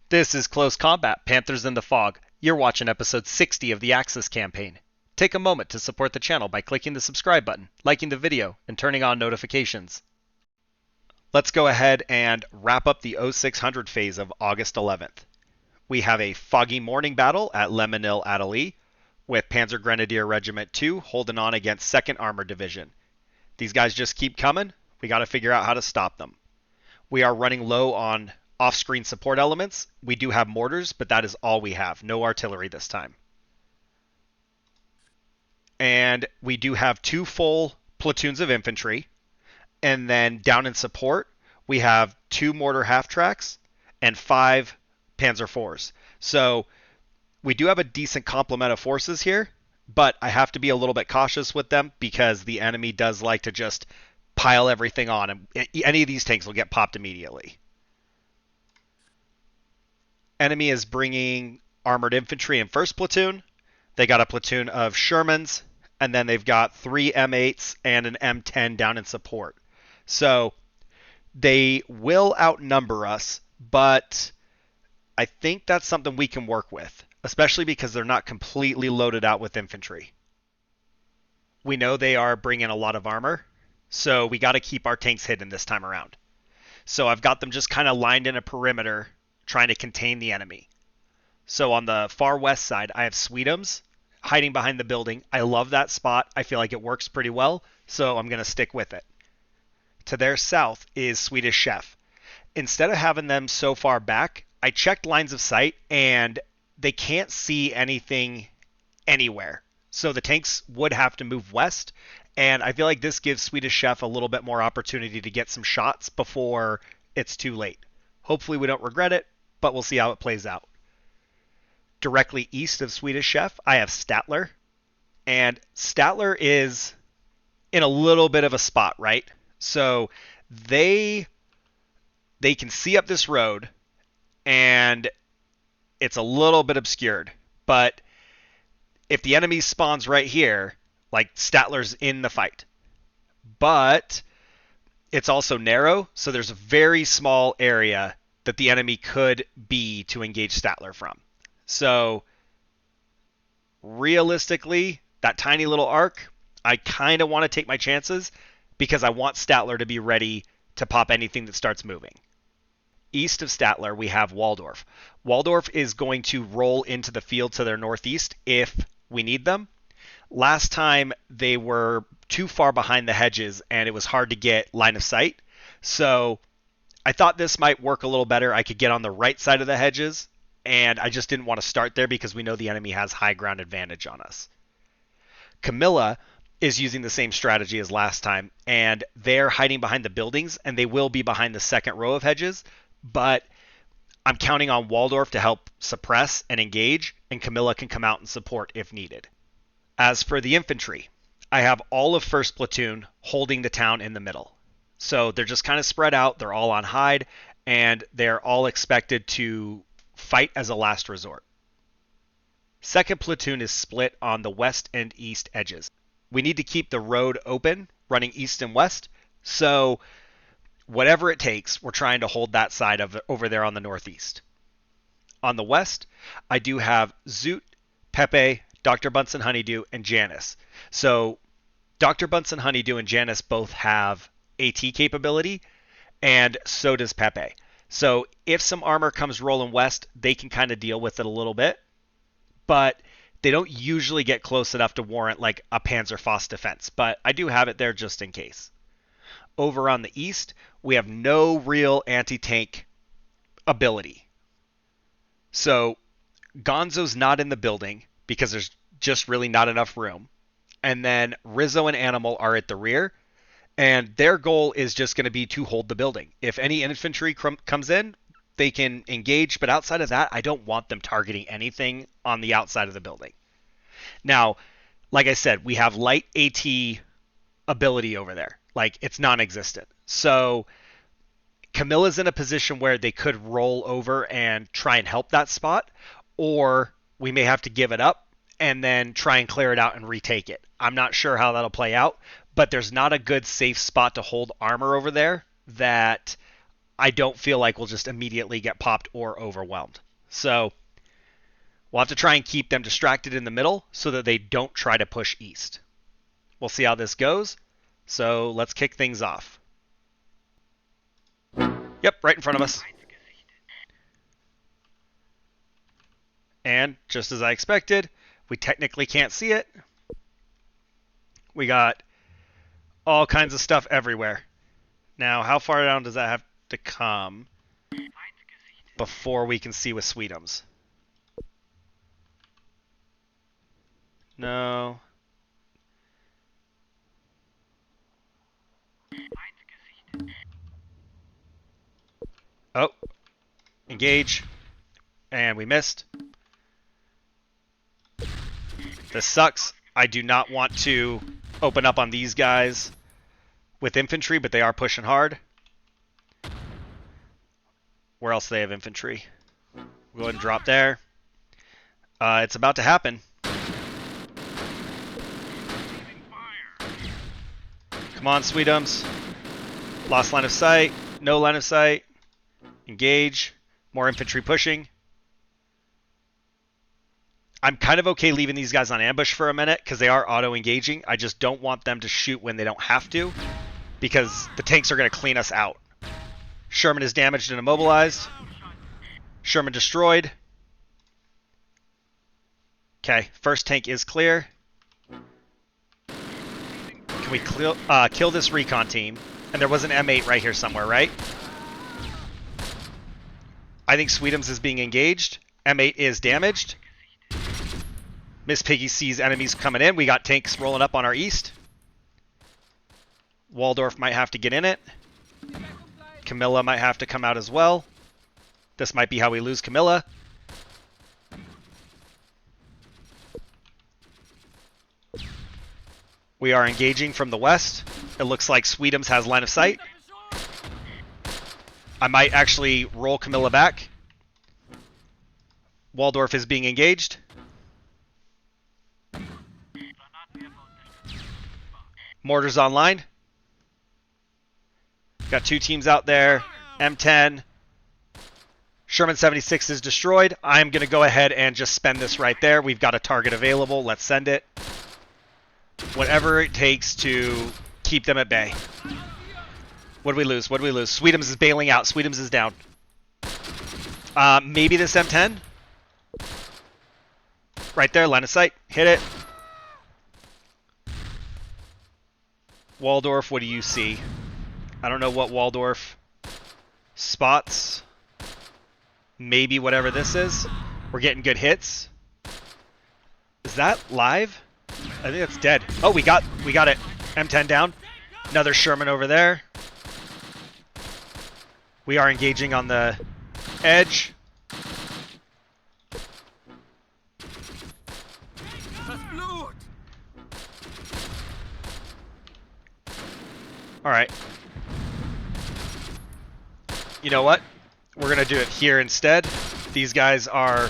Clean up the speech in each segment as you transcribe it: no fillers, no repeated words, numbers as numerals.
This is Close Combat, Panthers in the Fog. You're watching episode 60 of the Axis campaign. Take a moment to support the channel by clicking the subscribe button, liking the video, and turning on notifications. Let's go ahead and wrap up the 0600 phase of August 11th. We have a foggy morning battle at Mesnil-Adelee, with Panzer Grenadier Regiment 2 holding on against 2nd Armored Division. These guys just keep coming. We got to figure out how to stop them. We are running low on off-screen support elements. We do have mortars, but that is all we have. No artillery this time. And we do have 2 full platoons of infantry. And then down in support, we have 2 mortar half-tracks and 5 Panzer IVs. So we do have a decent complement of forces here, but I have to be a little bit cautious with them because the enemy does like to just pile everything on, and any of these tanks will get popped immediately. Enemy is bringing armored infantry in first platoon. They got a platoon of Shermans, and then they've got 3 M8s and an M10 down in support. So they will outnumber us, but I think that's something we can work with, especially because they're not completely loaded out with infantry. We know they are bringing a lot of armor, so we got to keep our tanks hidden this time around. So I've got them just kind of lined in a perimeter, trying to contain the enemy. So on the far west side, I have Sweetums hiding behind the building. I love that spot. I feel like it works pretty well, so I'm going to stick with it. To their south is Swedish Chef. Instead of having them so far back, I checked lines of sight, and they can't see anything anywhere. So the tanks would have to move west, and I feel like this gives Swedish Chef a little bit more opportunity to get some shots before it's too late. Hopefully we don't regret it, but we'll see how it plays out. Directly east of Swedish Chef, I have Statler. And Statler is in a little bit of a spot, right? So they can see up this road, and it's a little bit obscured. But if the enemy spawns right here, like, Statler's in the fight. But it's also narrow, so there's a very small area that the enemy could be to engage Statler from. So realistically, that tiny little arc, I kind of want to take my chances because I want Statler to be ready to pop anything that starts moving. East of Statler, we have Waldorf. Waldorf is going to roll into the field to their northeast if we need them. Last time they were too far behind the hedges and it was hard to get line of sight. So I thought this might work a little better. I could get on the right side of the hedges, and I just didn't want to start there because we know the enemy has high ground advantage on us. Camilla is using the same strategy as last time, and they're hiding behind the buildings, and they will be behind the second row of hedges, but I'm counting on Waldorf to help suppress and engage, and Camilla can come out and support if needed. As for the infantry, I have all of 1st Platoon holding the town in the middle. So they're just kind of spread out, they're all on hide, and they're all expected to fight as a last resort. 2nd Platoon is split on the west and east edges. We need to keep the road open, running east and west, so whatever it takes, we're trying to hold that side of over there on the northeast. On the west, I do have Zoot, Pepe, Dr. Bunsen Honeydew, and Janice. So Dr. Bunsen Honeydew and Janice both have AT capability, and so does Pepe. So if some armor comes rolling west, they can kind of deal with it a little bit, but they don't usually get close enough to warrant like a Panzerfaust defense, but I do have it there just in case. Over on the east, we have no real anti-tank ability. So Gonzo's not in the building because there's just really not enough room. And then Rizzo and Animal are at the rear, and their goal is just going to be to hold the building. If any infantry comes in, they can engage, but outside of that, I don't want them targeting anything on the outside of the building. Now, like I said, we have light AT ability over there. Like, it's non-existent. So Camilla's in a position where they could roll over and try and help that spot, or we may have to give it up and then try and clear it out and retake it. I'm not sure how that'll play out, but there's not a good safe spot to hold armor over there that I don't feel like we'll just immediately get popped or overwhelmed. So we'll have to try and keep them distracted in the middle so that they don't try to push east. We'll see how this goes. So let's kick things off. Yep, right in front of us. And just as I expected, we technically can't see it. We got all kinds of stuff everywhere. Now, how far down does that have to come before we can see with Sweetums? No. Oh. Engage. And we missed. This sucks. I do not want to open up on these guys with infantry, but they are pushing hard. Where else do they have infantry? Go ahead and drop there. It's about to happen. Come on, Sweetums. Lost line of sight. No line of sight. Engage. More infantry pushing. I'm kind of okay leaving these guys on ambush for a minute because they are auto-engaging. I just don't want them to shoot when they don't have to because the tanks are going to clean us out. Sherman is damaged and immobilized. Sherman destroyed. Okay, first tank is clear. Can we kill this recon team? And there was an M8 right here somewhere, right? I think Sweetums is being engaged. M8 is damaged. Miss Piggy sees enemies coming in. We got tanks rolling up on our east. Waldorf might have to get in it. Camilla might have to come out as well. This might be how we lose Camilla. We are engaging from the west. It looks like Sweetums has line of sight. I might actually roll Camilla back. Waldorf is being engaged. Mortars online. Got two teams out there. M10. Sherman 76 is destroyed. I'm going to go ahead and just spend this right there. We've got a target available. Let's send it. Whatever it takes to keep them at bay. What did we lose? What did we lose? Sweetums is bailing out. Sweetums is down. Maybe this M10? Right there, line of sight. Hit it. Waldorf, what do you see? I don't know what Waldorf spots. Maybe whatever this is. We're getting good hits. Is that live? I think that's dead. Oh, we got it. M10 down. Another Sherman over there. We are engaging on the edge. All right. You know what? We're going to do it here instead. These guys are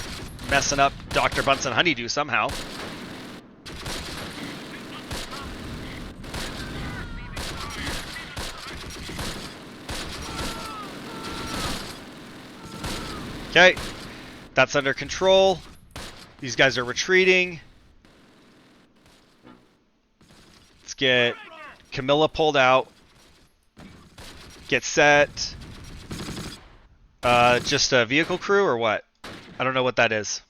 messing up Dr. Bunsen Honeydew somehow. Okay. That's under control. These guys are retreating. Let's get Camilla pulled out. Get set. Just a vehicle crew or what? I don't know what that is.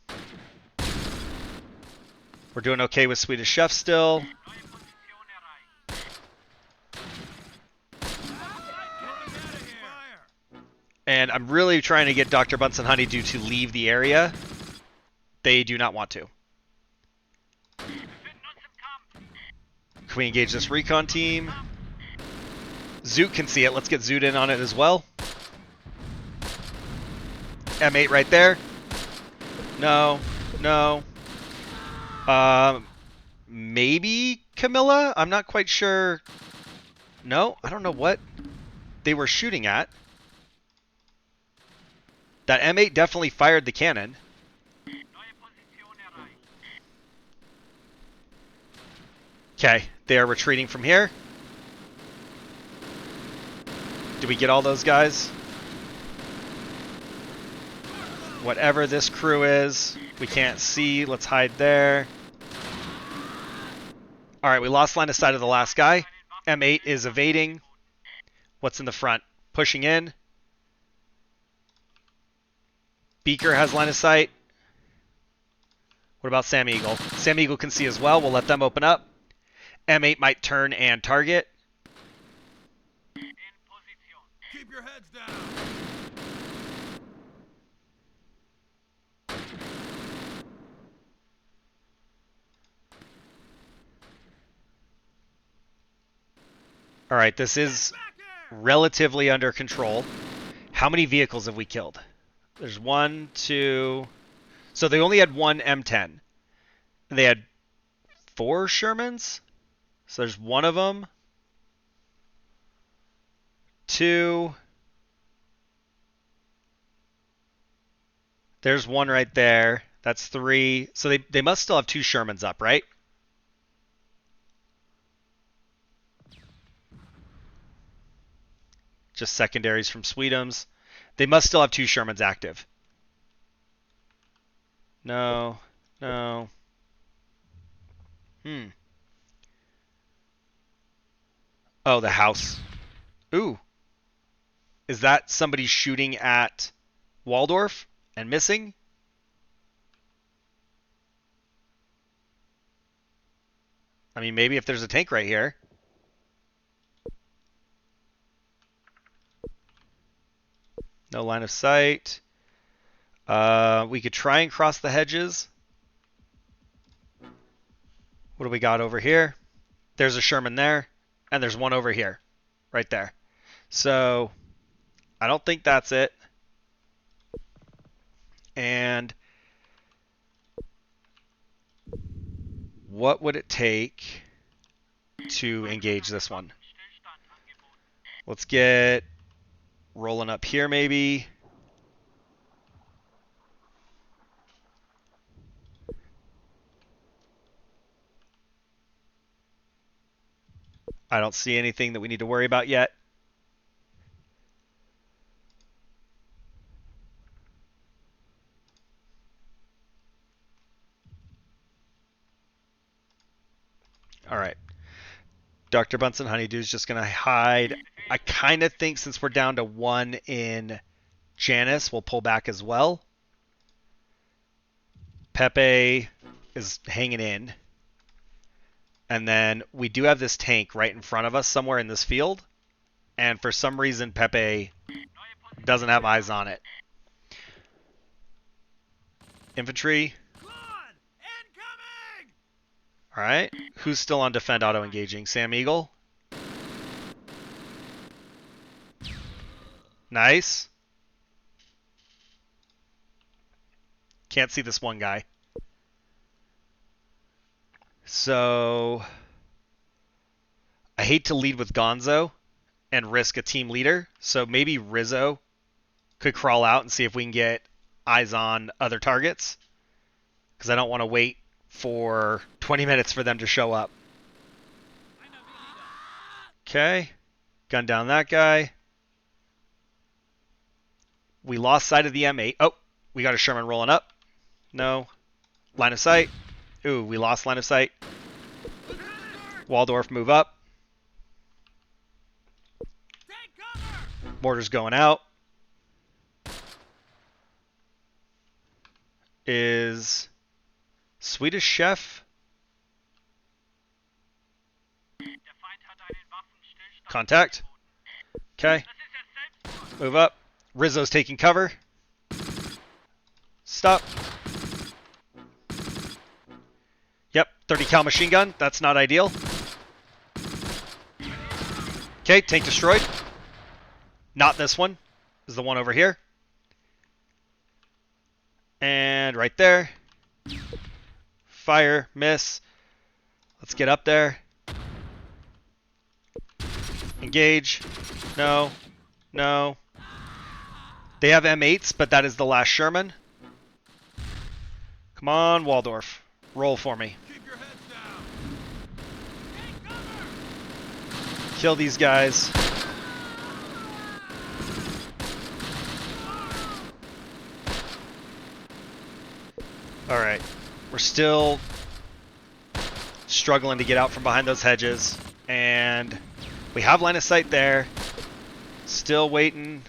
We're doing okay with Swedish Chef still. And I'm really trying to get Dr. Bunsen Honeydew to leave the area. They do not want to. Can we engage this recon team? Zoot can see it. Let's get Zoot in on it as well. M8 right there. No. No. Maybe Camilla? I'm not quite sure. No? I don't know what they were shooting at. That M8 definitely fired the cannon. Okay, they are retreating from here. Did we get all those guys? Whatever this crew is, we can't see. Let's hide there. All right, we lost line of sight of the last guy. M8 is evading. What's in the front? Pushing in. Beaker has line of sight. What about Sam Eagle? Sam Eagle can see as well. We'll let them open up. M8 might turn and target. Keep your heads down. All right, this is relatively under control. How many vehicles have we killed? There's 1, 2... So they only had one M10. They had 4 Shermans. So there's one of them. 2. There's one right there. That's 3. So they must still have 2 Shermans up, right? Just secondaries from Sweetums. They must still have 2 Shermans active. No. No. Oh, the house. Ooh. Is that somebody shooting at Waldorf and missing? I mean, maybe if there's a tank right here. No line of sight. We could try and cross the hedges. What do we got over here? There's a Sherman there, and there's one over here, right there. So I don't think that's it. And what would it take to engage this one? Let's get rolling up here maybe. I don't see anything that we need to worry about yet. All right. Dr. Bunsen Honeydew's just going to hide. I kind of think since we're down to 1 in Janice, we'll pull back as well. Pepe is hanging in. And then we do have this tank right in front of us somewhere in this field. And for some reason, Pepe doesn't have eyes on it. Infantry. All right. Who's still on defend auto engaging? Sam Eagle. Nice. Can't see this one guy. So I hate to lead with Gonzo and risk a team leader. So maybe Rizzo could crawl out and see if we can get eyes on other targets. Because I don't want to wait for 20 minutes for them to show up. Okay. Gun down that guy. We lost sight of the M8. Oh, we got a Sherman rolling up. No. Line of sight. Ooh, we lost line of sight. Waldorf, move up. Mortar's going out. Is Swedish Chef? Contact. Okay. Move up. Rizzo's taking cover. Stop. Yep, 30 cal machine gun. That's not ideal. Okay, tank destroyed. Not this one. This is the one over here. And right there. Fire, miss. Let's get up there. Engage. No. No. They have M8s, but that is the last Sherman. Come on, Waldorf. Roll for me. Keep your heads down. Kill these guys. All right. We're still struggling to get out from behind those hedges. And we have line of sight there. Still waiting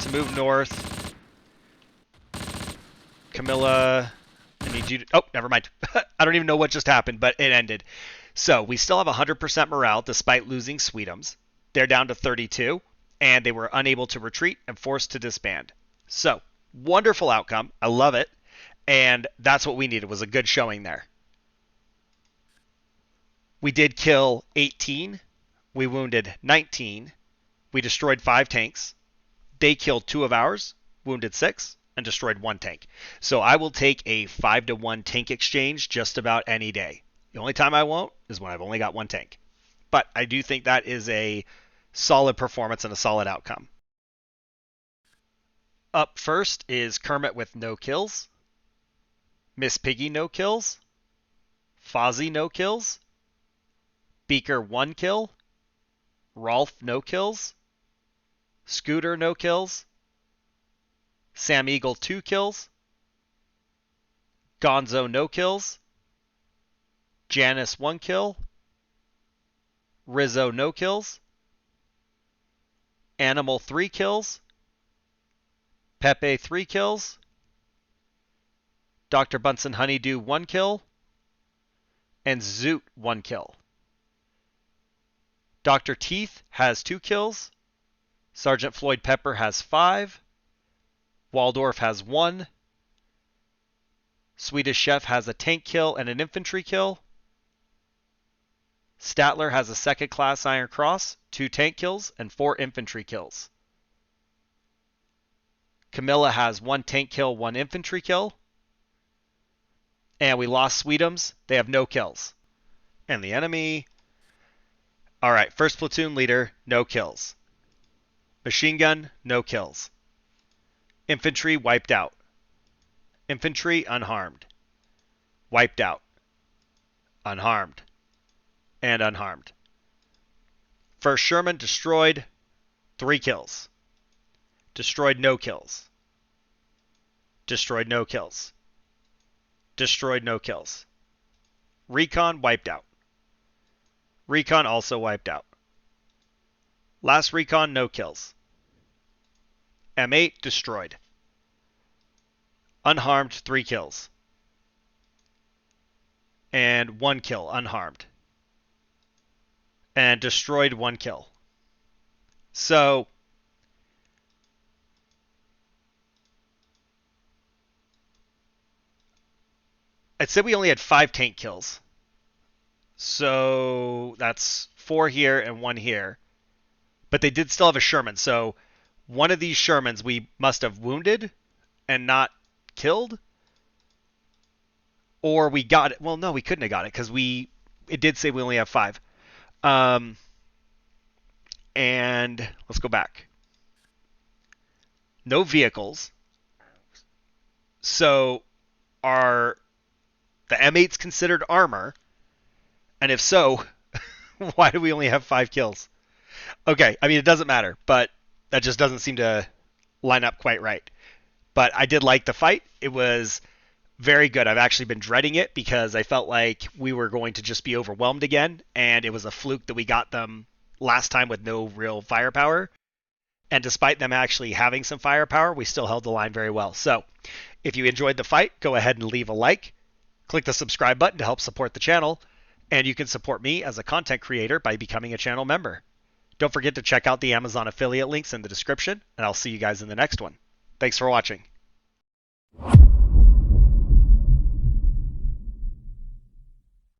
to move north. Camilla, I need you to... Oh, never mind. I don't even know what just happened, but it ended. So we still have 100% morale despite losing Sweetums. They're down to 32, and they were unable to retreat and forced to disband. So, wonderful outcome. I love it. And that's what we needed, was a good showing there. We did kill 18. We wounded 19. We destroyed 5 tanks. They killed 2 of ours, wounded 6, and destroyed 1 tank. So I will take a 5-to-1 tank exchange just about any day. The only time I won't is when I've only got 1 tank. But I do think that is a solid performance and a solid outcome. Up first is Kermit with no kills. Miss Piggy no kills. Fozzie no kills. Beaker 1 kill. Rolf no kills. Scooter no kills. Sam Eagle 2 kills. Gonzo no kills. Janice 1 kill. Rizzo no kills. Animal 3 kills. Pepe 3 kills. Dr. Bunsen Honeydew 1 kill. And Zoot 1 kill. Dr. Teeth has 2 kills. Sergeant Floyd Pepper has 5. Waldorf has 1. Swedish Chef has a tank kill and an infantry kill. Statler has a 2nd class Iron Cross, 2 tank kills, and 4 infantry kills. Camilla has 1 tank kill, 1 infantry kill. And we lost Sweetums. They have no kills. And the enemy... Alright, first platoon leader, no kills. Machine gun, no kills. Infantry wiped out. Infantry unharmed. Wiped out. Unharmed. And unharmed. First Sherman destroyed, 3 kills. Destroyed, no kills. Destroyed, no kills. Destroyed, no kills. Recon wiped out. Recon also wiped out. Last recon, no kills. M8 destroyed. Unharmed, 3 kills. And 1 kill, unharmed. And destroyed, 1 kill. So... I'd say we only had 5 tank kills. So that's 4 here and 1 here. But they did still have a Sherman. So one of these Shermans we must have wounded and not killed. Or we got it. Well, no, we couldn't have got it because it did say we only have 5. And let's go back. No vehicles. So are the M8s considered armor? And if so, why do we only have 5 kills? Okay, I mean, it doesn't matter, but that just doesn't seem to line up quite right. But I did like the fight. It was very good. I've actually been dreading it because I felt like we were going to just be overwhelmed again, and it was a fluke that we got them last time with no real firepower. And despite them actually having some firepower, we still held the line very well. So if you enjoyed the fight, go ahead and leave a like. Click the subscribe button to help support the channel. And you can support me as a content creator by becoming a channel member. Don't forget to check out the Amazon affiliate links in the description, and I'll see you guys in the next one. Thanks for watching.